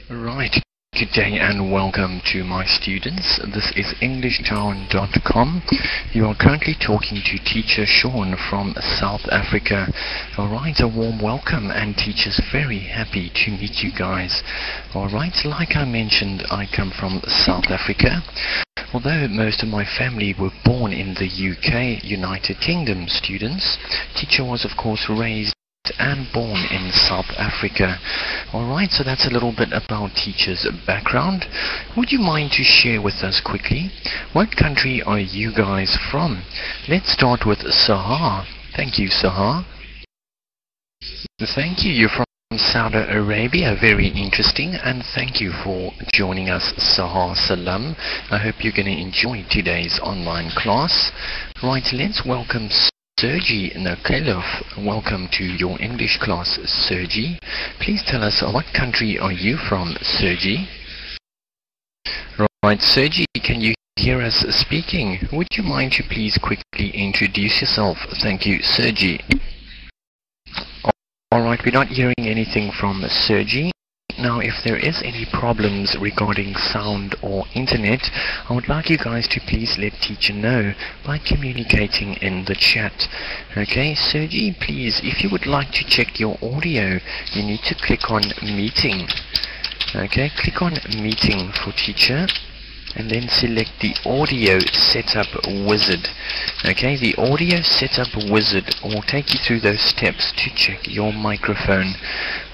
Right, good day and welcome to my students. This is EnglishTown.com. You are currently talking to teacher Sean from South Africa. Alright, a warm welcome, and teacher's very happy to meet you guys. Alright, like I mentioned, I come from South Africa. Although most of my family were born in the UK, United Kingdom, students, teacher was of course raised and born in South Africa. Alright, so that's a little bit about teacher's background. Would you mind to share with us quickly, what country are you guys from? Let's start with Sahar. Thank you, Sahar. Thank you, you're from Saudi Arabia, very interesting, and thank you for joining us, Sahar Salam. I hope you're going to enjoy today's online class. Right, let's welcome Sergi Nakelov. Welcome to your English class, Sergi. Please tell us, what country are you from, Sergi? Right, Sergi, can you hear us speaking? Would you mind to please quickly introduce yourself? Thank you, Sergi. Alright, we're not hearing anything from Sergi. Now, if there is any problems regarding sound or internet, I would like you guys to please let teacher know by communicating in the chat. Okay, Sergi, please, if you would like to check your audio, you need to click on meeting. Okay, click on meeting for teacher, and then select the audio setup wizard. Okay, the audio setup wizard will take you through those steps to check your microphone.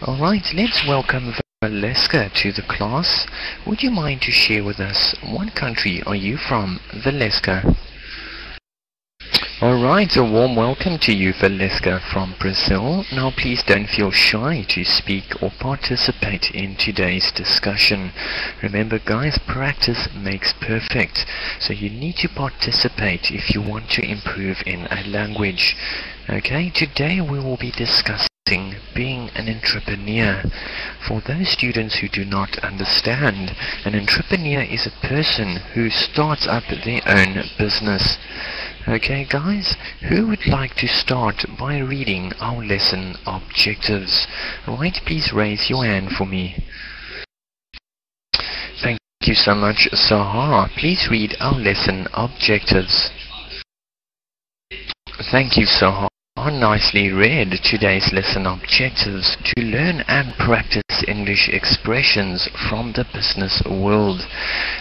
Alright, let's welcome Valeska to the class. Would you mind to share with us, what country are you from, Valeska? Alright, a warm welcome to you, Valeska from Brazil. Now please don't feel shy to speak or participate in today's discussion. Remember guys, practice makes perfect, so you need to participate if you want to improve in a language. Okay, today we will be discussing being an entrepreneur. For those students who do not understand, an entrepreneur is a person who starts up their own business. Okay guys, who would like to start by reading our lesson objectives? Alright, please raise your hand for me. Thank you so much, Sahar. Please read our lesson objectives. Thank you, Sahar. Nicely read. Today's lesson objectives: to learn and practice English expressions from the business world.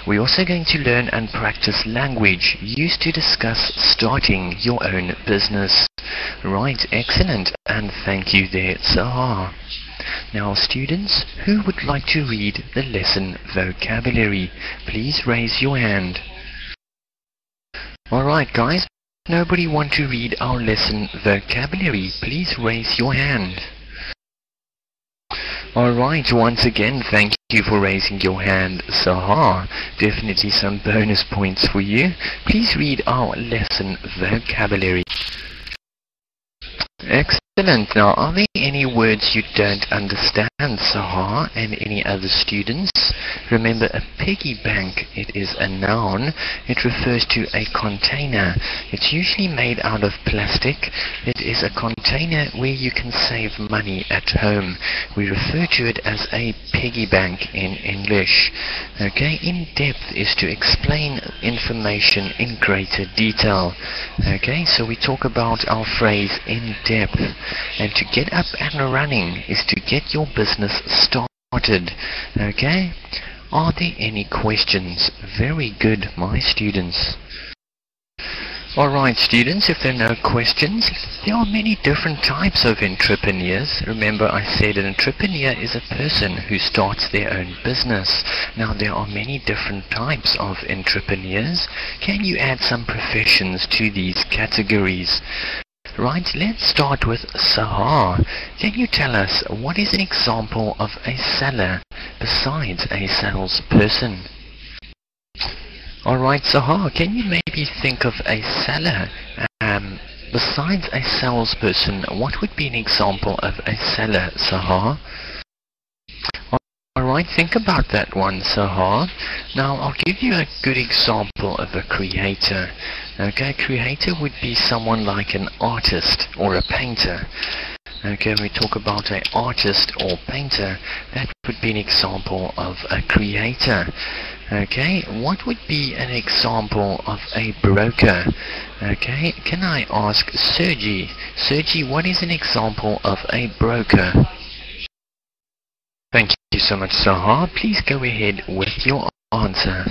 We're also going to learn and practice language used to discuss starting your own business. Right, excellent, and thank you there, Sahar. Now students, who would like to read the lesson vocabulary? Please raise your hand. Alright guys, nobody want to read our lesson vocabulary? Please raise your hand. Alright, once again, thank you for raising your hand, Sahar. Definitely some bonus points for you. Please read our lesson vocabulary. Excellent. Now, are there any words you don't understand, Sahar, and any other students? Remember, a piggy bank, it is a noun. It refers to a container. It's usually made out of plastic. It is a container where you can save money at home. We refer to it as a piggy bank in English. Okay, in depth is to explain information in greater detail. Okay, so we talk about our phrase in depth. And to get up and running is to get your business started. Okay? Are there any questions? Very good, my students. Alright students, if there are no questions, there are many different types of entrepreneurs. Remember, I said an entrepreneur is a person who starts their own business. Now there are many different types of entrepreneurs. Can you add some professions to these categories? Right, let's start with Sahar. Can you tell us, what is an example of a seller besides a salesperson? Alright, Sahar, can you maybe think of a seller besides a salesperson? What would be an example of a seller, Sahar? Alright, think about that one, Sahar. Now, I'll give you a good example of a creator. Okay, a creator would be someone like an artist or a painter. Okay, when we talk about an artist or painter, that would be an example of a creator. Okay, what would be an example of a broker? Okay, can I ask Sergi? Sergi, what is an example of a broker? Thank you so much, Sahar. Please go ahead with your answer.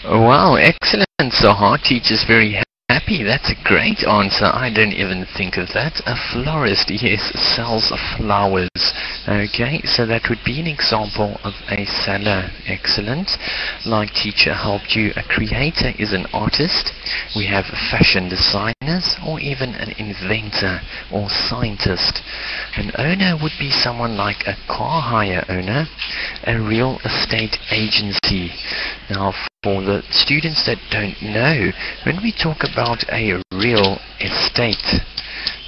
Wow, excellent, Sahar. Teacher's very happy. That's a great answer. I didn't even think of that. A florist, yes, sells flowers. Okay, so that would be an example of a seller. Excellent. Like teacher helped you, a creator is an artist. We have fashion designers or even an inventor or scientist. An owner would be someone like a car hire owner, a real estate agency. Now, for the students that don't know, when we talk about a real estate,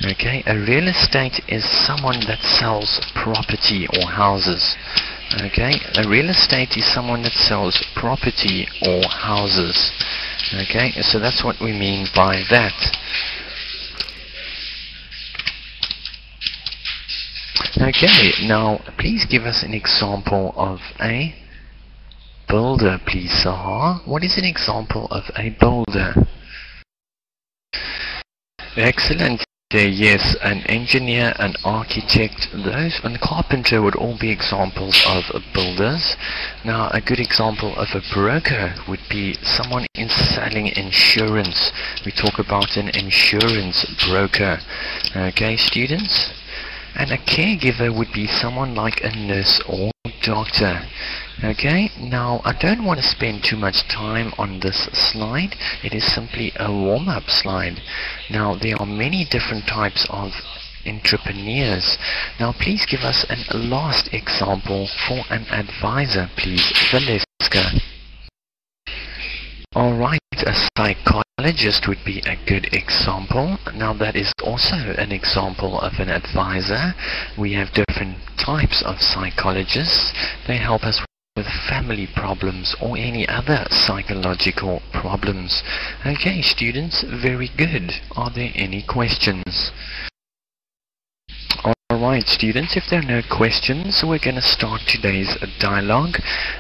okay, a real estate is someone that sells property or houses. Okay, a real estate is someone that sells property or houses. Okay, so that's what we mean by that. Okay, now please give us an example of a builder, please, Sahar. What is an example of a builder? Excellent. Yes, an engineer, an architect, those, and carpenter would all be examples of builders. Now, a good example of a broker would be someone in selling insurance. We talk about an insurance broker. Okay, students? And a caregiver would be someone like a nurse or doctor. Okay, now I don't want to spend too much time on this slide. It is simply a warm-up slide. Now there are many different types of entrepreneurs. Now please give us a last example for an advisor, please, Valeska. Alright, a psychologist would be a good example. Now that is also an example of an advisor. We have different types of psychologists. They help us with family problems or any other psychological problems. Okay, students, very good. Are there any questions? Alright, students, if there are no questions, we're going to start today's dialogue.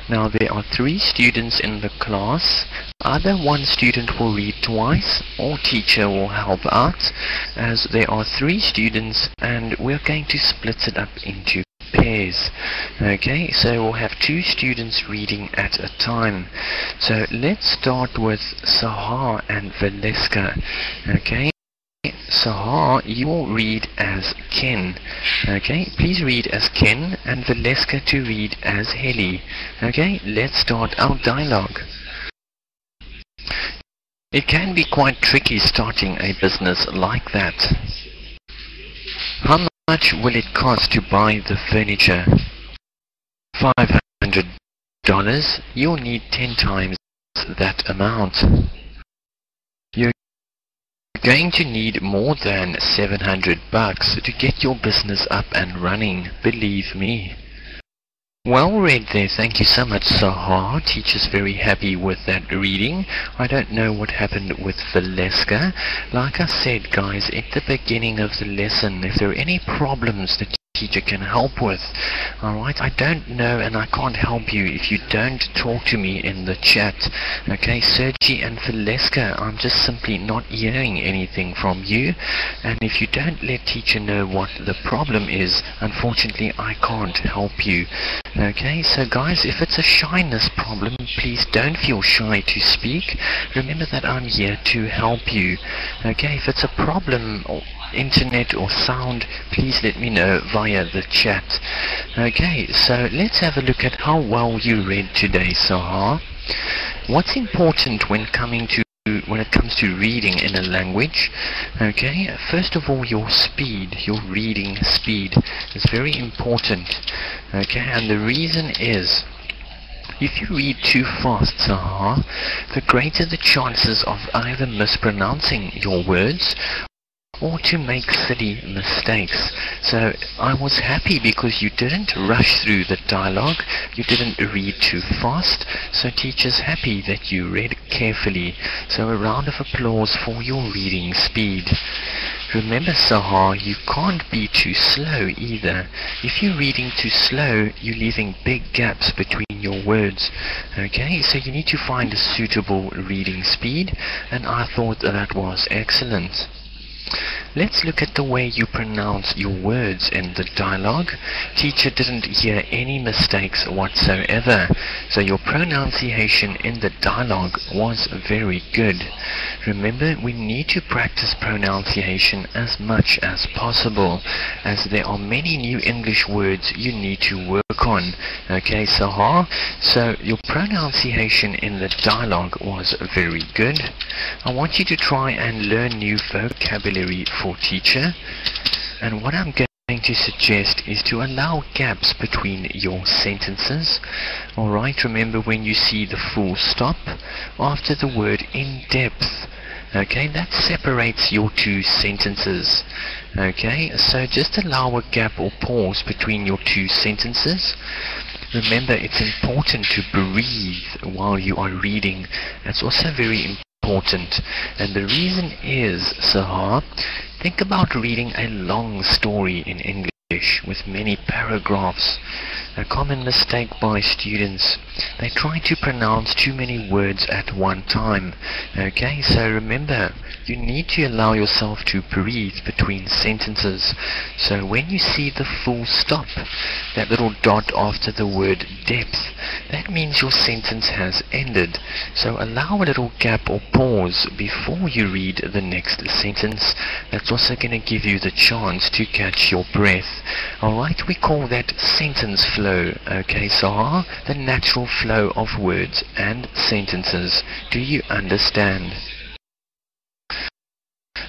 Now, there are 3 students in the class. Either one student will read twice, or teacher will help out, as there are 3 students, and we're going to split it up into pairs. Okay, so we'll have 2 students reading at a time. So let's start with Sahar and Valeska. Okay, Sahar, you will read as Ken. Okay, please read as Ken, and Valeska to read as Heli. Okay, let's start our dialogue. It can be quite tricky starting a business like that. How much will it cost to buy the furniture? $500. You'll need 10 times that amount. You're going to need more than $700 to get your business up and running, believe me. Well read there, thank you so much, Sahar. Teacher's very happy with that reading. I don't know what happened with Valeska. Like I said, guys, at the beginning of the lesson, if there are any problems that teacher can help with, alright, I don't know and I can't help you if you don't talk to me in the chat. Okay, Sergi and Valeska, I'm just simply not hearing anything from you, and if you don't let teacher know what the problem is, unfortunately I can't help you. Okay, so guys, if it's a shyness problem, please don't feel shy to speak. Remember that I'm here to help you. Okay, if it's a problem or internet or sound, please let me know via the chat. Okay, so let's have a look at how well you read today, Sahar. What's important when it comes to reading in a language? Okay, first of all, your speed, your reading speed is very important. Okay, and the reason is, if you read too fast, Sahar, the greater the chances of either mispronouncing your words or to make silly mistakes. So I was happy because you didn't rush through the dialogue, you didn't read too fast, so teacher's happy that you read carefully. So a round of applause for your reading speed. Remember, Sahar, you can't be too slow either. If you're reading too slow, you're leaving big gaps between your words. Okay, so you need to find a suitable reading speed, and I thought that was excellent. Let's look at the way you pronounce your words in the dialogue. Teacher didn't hear any mistakes whatsoever, so your pronunciation in the dialogue was very good. Remember, we need to practice pronunciation as much as possible, as there are many new English words you need to work on. Okay, Sahar? So your pronunciation in the dialogue was very good. I want you to try and learn new vocabulary for teacher, and what I'm going to suggest is to allow gaps between your sentences. Alright, remember when you see the full stop after the word in depth, okay, that separates your two sentences. Okay, so just allow a gap or pause between your two sentences. Remember, it's important to breathe while you are reading. That's also very important. And the reason is, Sahar, think about reading a long story in English with many paragraphs. A common mistake by students, they try to pronounce too many words at one time. Okay, so remember, you need to allow yourself to breathe between sentences. So when you see the full stop, that little dot after the word depth, that means your sentence has ended. So allow a little gap or pause before you read the next sentence. That's also going to give you the chance to catch your breath. Alright, we call that sentence flow. Okay, Sahar, the natural flow of words and sentences. Do you understand?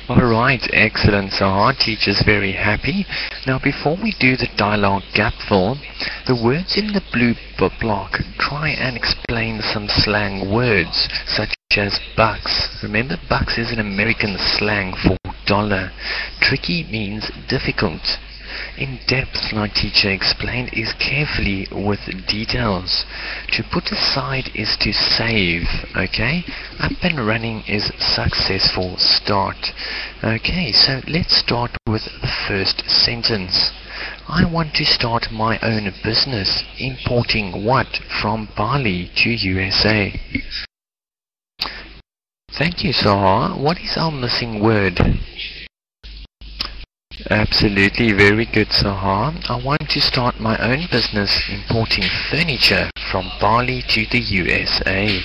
Alright, excellent, Sahar. Teacher's very happy. Now, before we do the dialogue gap fill, the words in the blue block, try and explain some slang words, such as bucks. Remember, bucks is an American slang for dollar. Tricky means difficult. In depth, like teacher explained, is carefully with details. To put aside is to save. Okay, up and running is successful start. Okay, so let's start with the first sentence. I want to start my own business importing what from Bali to USA. Thank you, Sahar. What is our missing word? Absolutely, very good, Sahar. I want to start my own business importing furniture from Bali to the USA.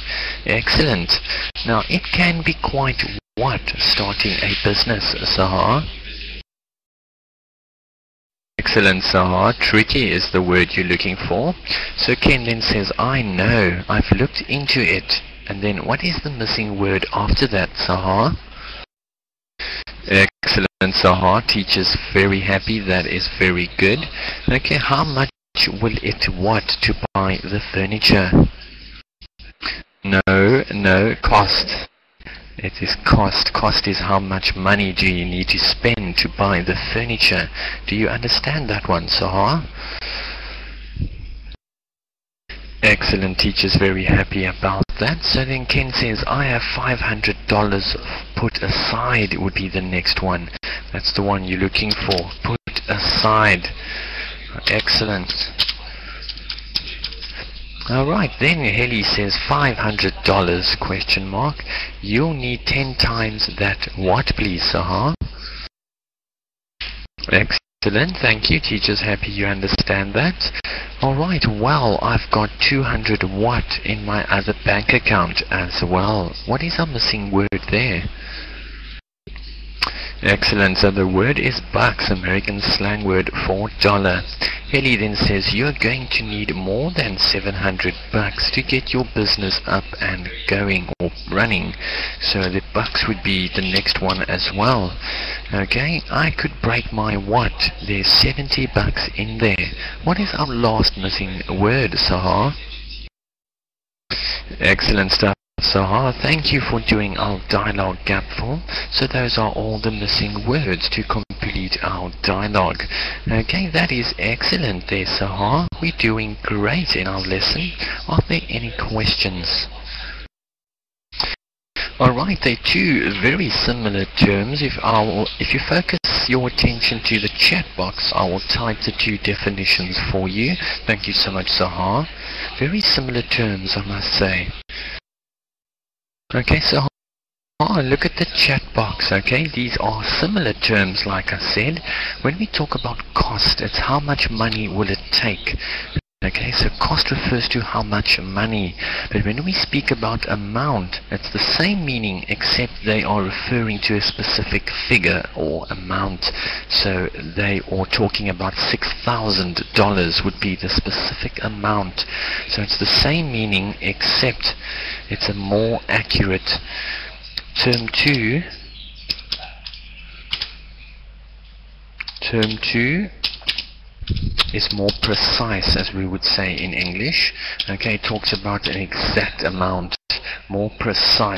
Excellent. Now, it can be quite what, starting a business, Sahar? Excellent, Sahar. Tricky is the word you're looking for. So Ken then says, I know, I've looked into it. And then what is the missing word after that, Sahar? Excellent, Sahar. Teacher's very happy. That is very good. Okay, how much will it what to buy the furniture? No, cost. It is cost. Cost is how much money do you need to spend to buy the furniture. Do you understand that one, Sahar? Excellent, teacher's very happy about that. So then Ken says, I have $500 put aside would be the next one. That's the one you're looking for. Put aside. Excellent. Alright, then Heli says $500 question mark. You'll need 10 times that what, please, Sahar? Excellent, thank you. Teacher's happy you understand that. Alright, well, I've got 200 what in my other bank account as well. What is our missing word there? Excellent, so the word is bucks, American slang word for dollar. Ellie then says, you're going to need more than 700 bucks to get your business up and going or running. So the bucks would be the next one as well. Okay, I could break my what? There's 70 bucks in there. What is our last missing word, Sahar? Excellent stuff, Sahar. Thank you for doing our dialogue gap fill. So those are all the missing words to complete our dialogue. Okay, that is excellent there, Sahar. We're doing great in our lesson. Are there any questions? Alright, they're two very similar terms. If you focus your attention to the chat box, I will type the two definitions for you. Thank you so much, Sahar. Very similar terms, I must say. Okay, Sahar, look at the chat box, okay? These are similar terms, like I said. When we talk about cost, it's how much money will it take. Okay, so cost refers to how much money, but when we speak about amount, it's the same meaning except they are referring to a specific figure or amount. So they are talking about $6,000 would be the specific amount. So it's the same meaning except it's a more accurate term. Term 2 is more precise, as we would say in English. Okay, it talks about an exact amount, more precise.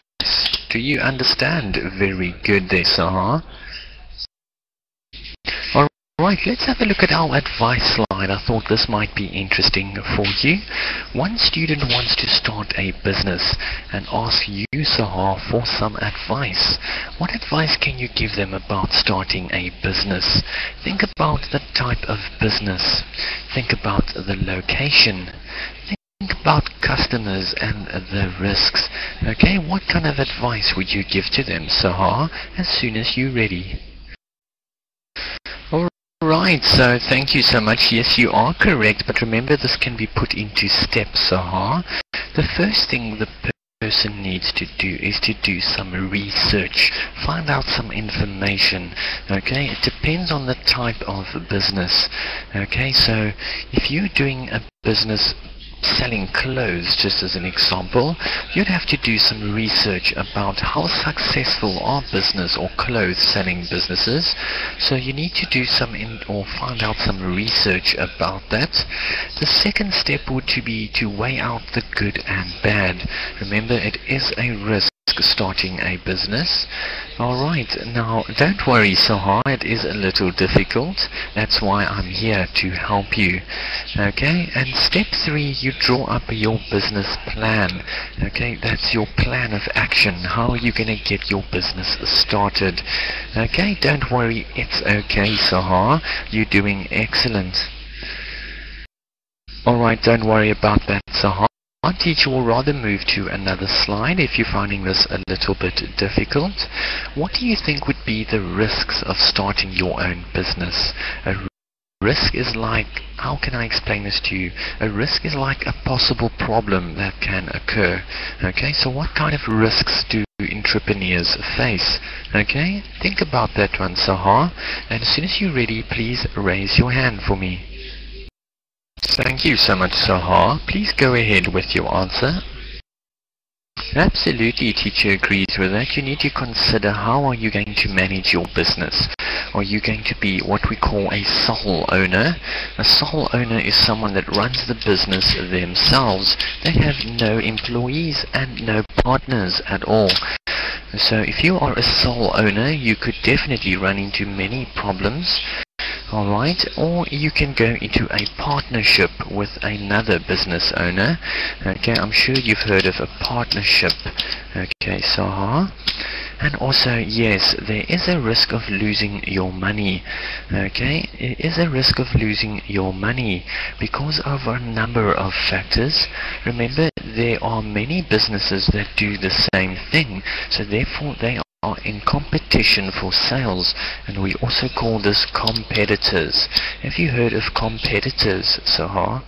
Do you understand? Very good there, Sahar. Alright, let's have a look at our advice slide. I thought this might be interesting for you. One student wants to start a business and ask you, Sahar, for some advice. What advice can you give them about starting a business? Think about the type of business. Think about the location. Think about customers and the risks. Okay, what kind of advice would you give to them, Sahar, as soon as you're ready? Right, so thank you so much. Yes, you are correct, but remember this can be put into steps, Sahar. The first thing the person needs to do is to do some research, find out some information. Okay, it depends on the type of business. Okay, so if you're doing a business selling clothes, just as an example, you'd have to do some research about how successful are business or clothes selling businesses. So you need to do some or find out some research about that. The second step would be to weigh out the good and bad. Remember, it is a risk starting a business. Alright, now don't worry, Sahar, it is a little difficult. That's why I'm here to help you. Okay, and step 3, you draw up your business plan. Okay, that's your plan of action. How are you going to get your business started? Okay, don't worry, it's okay, Sahar. You're doing excellent. Alright, don't worry about that, Sahar. Our teacher will rather move to another slide if you're finding this a little bit difficult. What do you think would be the risks of starting your own business? A risk is like, how can I explain this to you? A risk is like a possible problem that can occur. Okay, so what kind of risks do entrepreneurs face? Okay, think about that one, Sahar. And as soon as you're ready, please raise your hand for me. Thank you so much, Sahar. Please go ahead with your answer. Absolutely, teacher agrees with that. You need to consider how are you going to manage your business. Are you going to be what we call a sole owner? A sole owner is someone that runs the business themselves. They have no employees and no partners at all. So if you are a sole owner, you could definitely run into many problems. Alright, or you can go into a partnership with another business owner. Okay, I'm sure you've heard of a partnership. Okay, Sahar. And also, yes, there is a risk of losing your money. Okay, it is a risk of losing your money because of a number of factors. Remember, there are many businesses that do the same thing, so therefore they are in competition for sales, and we also call this competitors. Have you heard of competitors, Sahar?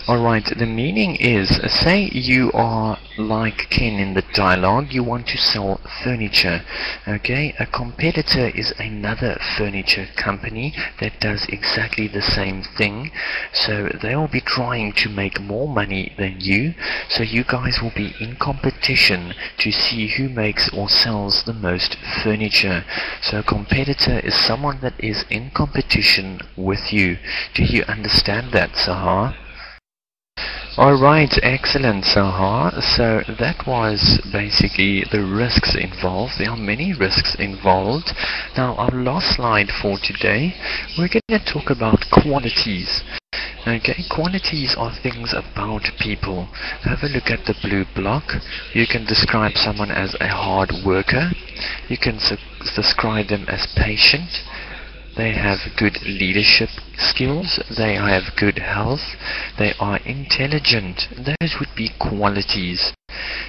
Alright, the meaning is, say you are like Ken in the dialogue, you want to sell furniture. Okay, a competitor is another furniture company that does exactly the same thing. So they will be trying to make more money than you. So you guys will be in competition to see who makes or sells the most furniture. So a competitor is someone that is in competition with you. Do you understand that, Sahar? Alright, excellent, Sahar. So that was basically the risks involved. There are many risks involved. Now, our last slide for today, we're going to talk about qualities. Okay, qualities are things about people. Have a look at the blue block. You can describe someone as a hard worker. You can describe them as patient. They have good leadership skills. They have good health. They are intelligent. Those would be qualities.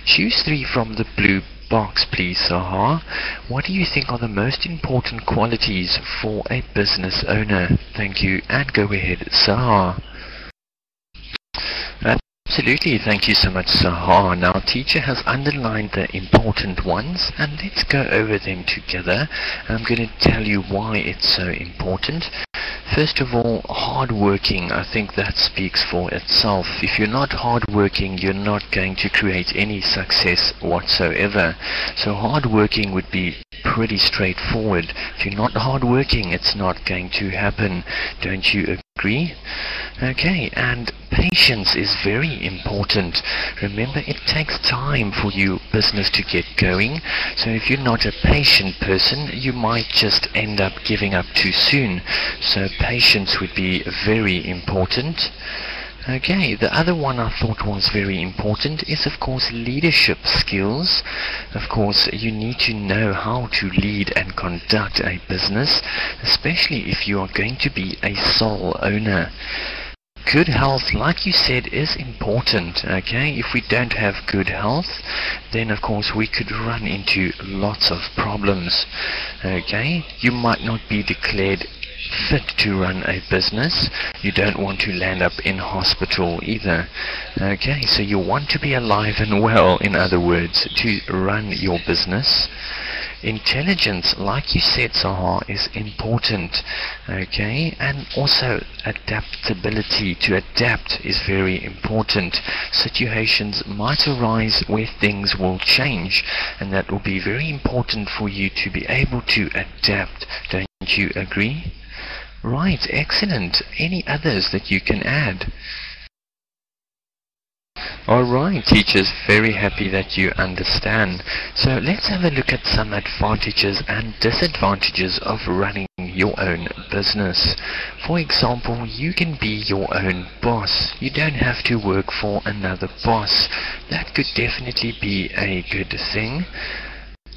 Choose 3 from the blue box, please, Sahar. What do you think are the most important qualities for a business owner? Thank you, and go ahead, Sahar. Absolutely, thank you so much, Sahar. Now, teacher has underlined the important ones, and let's go over them together. I'm going to tell you why it's so important. First of all, hardworking. I think that speaks for itself. If you're not hardworking, you're not going to create any success whatsoever. So hardworking would be pretty straightforward. If you're not hardworking, it's not going to happen. Don't you agree? Okay, and patience is very important. Remember, it takes time for your business to get going. So if you're not a patient person, you might just end up giving up too soon. So patience would be very important. Okay, the other one I thought was very important is, of course, leadership skills. Of course, you need to know how to lead and conduct a business, especially if you are going to be a sole owner. Good health, like you said, is important. Okay, if we don't have good health, then of course we could run into lots of problems. Okay, you might not be declared fit to run a business. You don't want to land up in hospital either. Okay, so you want to be alive and well, in other words, to run your business. Intelligence, like you said, Sahar, is important. Okay, and also adaptability. To adapt is very important. Situations might arise where things will change, and that will be very important for you to be able to adapt. Don't you agree? Right, excellent. Any others that you can add? Alright, teachers, very happy that you understand. So let's have a look at some advantages and disadvantages of running your own business. For example, you can be your own boss. You don't have to work for another boss. That could definitely be a good thing.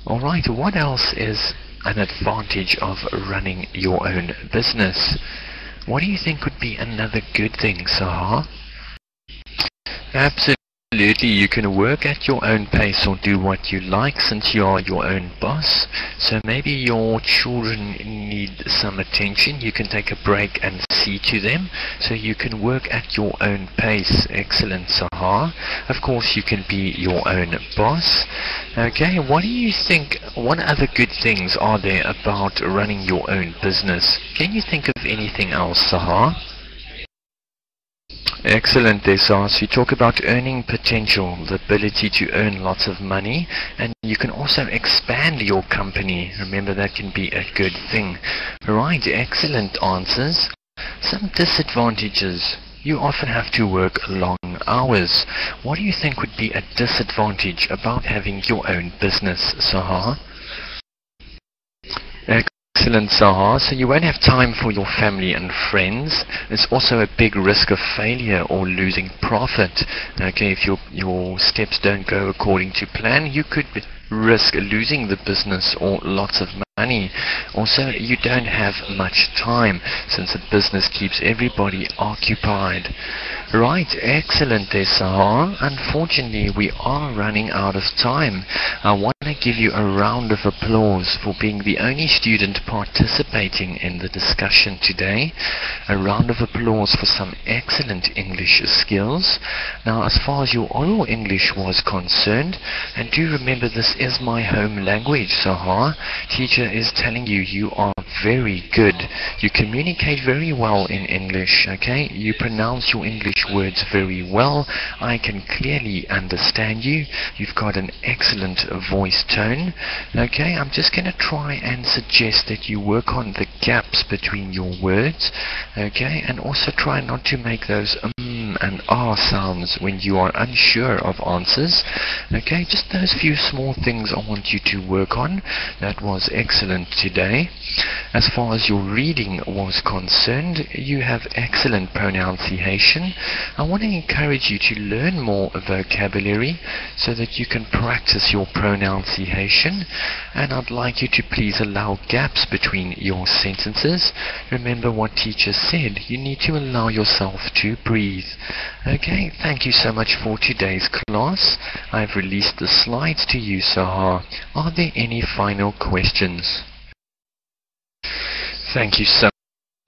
Alright, what else is an advantage of running your own business? What do you think would be another good thing, Sahar? Absolutely, you can work at your own pace or do what you like since you are your own boss. So maybe your children need some attention. You can take a break and see to them. So you can work at your own pace. Excellent, Sahar. Of course, you can be your own boss. Okay, what do you think, what other good things are there about running your own business? Can you think of anything else, Sahar? Excellent, Desar. So you talk about earning potential, the ability to earn lots of money, and you can also expand your company. Remember, that can be a good thing. Right, excellent answers. Some disadvantages. You often have to work long hours. What do you think would be a disadvantage about having your own business, Sahar? Excellent, Sahar. So you won't have time for your family and friends. There's also a big risk of failure or losing profit. Okay, if your steps don't go according to plan, you could risk losing the business or lots of money. Also, you don't have much time since the business keeps everybody occupied. Right, excellent there, Sahar. Unfortunately, we are running out of time. I want to give you a round of applause for being the only student participating in the discussion today. A round of applause for some excellent English skills. Now, as far as your oral English was concerned, and do remember this is my home language, Sahar. Teacher is telling you you are very good. You communicate very well in English, okay? You pronounce your English words very well. I can clearly understand you. You've got an excellent voice tone. Okay, I'm just going to try and suggest that you work on the gaps between your words. Okay, and also try not to make those and sounds when you are unsure of answers. Okay, just those few small things I want you to work on. That was excellent today. As far as your reading was concerned, you have excellent pronunciation. I want to encourage you to learn more vocabulary so that you can practice your pronunciation, and I'd like you to please allow gaps between your sentences. Remember what teacher said, you need to allow yourself to breathe. Okay, thank you so much for today's class. I've released the slides to you, Sahar. Are there any final questions? Thank you so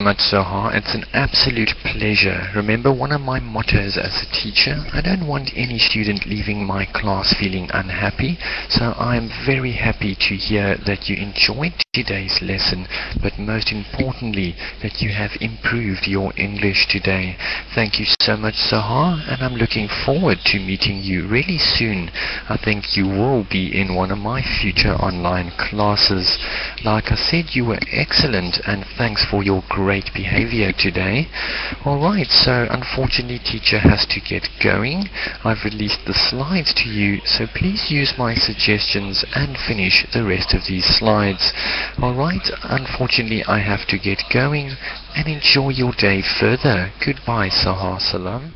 much, Sahar. It's an absolute pleasure. Remember, one of my mottos as a teacher, I don't want any student leaving my class feeling unhappy, so I'm very happy to hear that you enjoyed today's lesson, but most importantly, that you have improved your English today. Thank you so much, Sahar, and I'm looking forward to meeting you really soon. I think you will be in one of my future online classes. Like I said, you were excellent, and thanks for your great behavior today. Alright, so unfortunately teacher has to get going. I've released the slides to you, so please use my suggestions and finish the rest of these slides. Alright, unfortunately I have to get going, and enjoy your day further. Goodbye, Sahar Salam.